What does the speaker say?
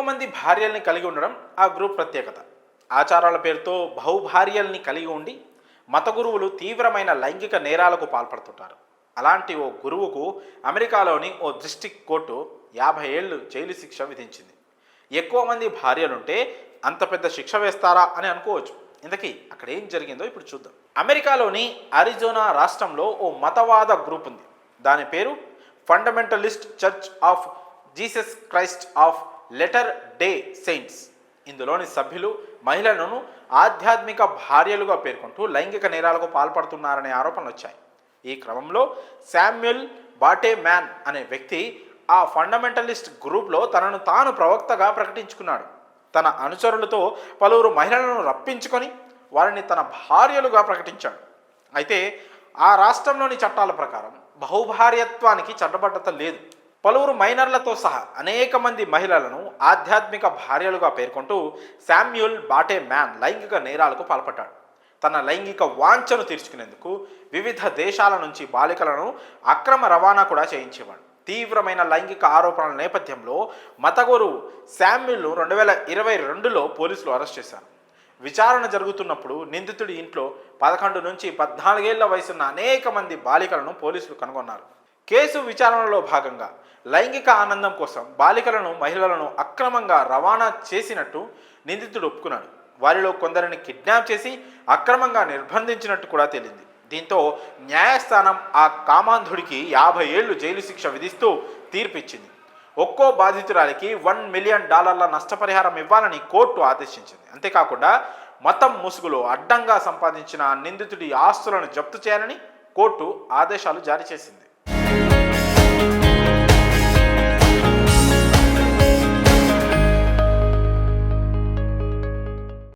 మంది భార్యల్ని కలిగి ఉండడం ఆ గ్రూప్ ప్రత్యేకత. ఆచారాల పేరుతో బహుభార్యల్ని కలిగి ఉండి మత గురువులు తీవ్రమైన లైంగిక నేరాలకు పాల్పడుతుంటారు. అలాంటి ఓ గురువుకు అమెరికాలోని ఓ డిస్ట్రిక్ట్ కోర్టు 50 ఏళ్ళు జైలు శిక్ష విధించింది. ఎక్కువ మంది భార్యలుంటే అంత పెద్ద శిక్ష వేస్తారా అని అనుకోవచ్చు. ఇంతకీ అక్కడ ఏం జరిగిందో ఇప్పుడు చూద్దాం. అమెరికాలోని అరిజోనా రాష్ట్రంలో ఓ మతవాద గ్రూప్ ఉంది. దాని పేరు fundamentalist church of Jesus Christ of letter day saints. ఇందులోని సభ్యులు మహిళలను ఆధ్యాత్మిక భార్యలుగా పేర్కొంటూ లైంగిక నేరాలకు పాల్పడుతున్నారనే ఆరోపణలు వచ్చాయి. ఈ క్రమంలో శామ్యుల్ బాటే మ్యాన్ అనే వ్యక్తి ఆ ఫండమెంటలిస్ట్ గ్రూప్లో తనను తాను ప్రవక్తగా ప్రకటించుకున్నాడు. తన అనుచరులతో పలువురు మహిళలను రప్పించుకొని వారిని తన భార్యలుగా ప్రకటించాడు. అయితే ఆ రాష్ట్రంలోని చట్టాల ప్రకారం బహుభార్యత్వానికి చట్టబద్ధత లేదు. పలువురు మైనర్లతో సహా అనేక మంది మహిళలను ఆధ్యాత్మిక భార్యలుగా పేర్కొంటూ శామ్యుల్ బాటే మ్యాన్ లైంగిక నేరాలకు పాల్పడ్డాడు. తన లైంగిక వాంఛను తీర్చుకునేందుకు వివిధ దేశాల నుంచి బాలికలను అక్రమ రవాణా కూడా చేయించేవాడు. తీవ్రమైన లైంగిక ఆరోపణల నేపథ్యంలో మతగురువు శామ్యుల్ను 2022లో పోలీసులు అరెస్ట్ చేశారు. విచారణ జరుగుతున్నప్పుడు నిందితుడి ఇంట్లో 11 నుంచి 14 ఏళ్ల వయసున్న అనేక మంది బాలికలను పోలీసులు కనుగొన్నారు. కేసు విచారణలో భాగంగా లైంగిక ఆనందం కోసం బాలికలను మహిళలను అక్రమంగా రవాణా చేసినట్టు నిందితుడు ఒప్పుకున్నాడు. వారిలో కొందరిని కిడ్నాప్ చేసి అక్రమంగా నిర్బంధించినట్టు కూడా తేలింది. దీంతో న్యాయస్థానం ఆ కామాంధుడికి 50 ఏళ్లు జైలు శిక్ష విధిస్తూ తీర్పిచ్చింది. ఒక్కో బాధితురాలికి $1 మిలియన్ నష్టపరిహారం ఇవ్వాలని కోర్టు ఆదేశించింది. అంతేకాకుండా మతం ముసుగులో అడ్డంగా సంపాదించిన నిందితుడి ఆస్తులను జప్తు చేయాలని కోర్టు ఆదేశాలు జారీ చేసింది.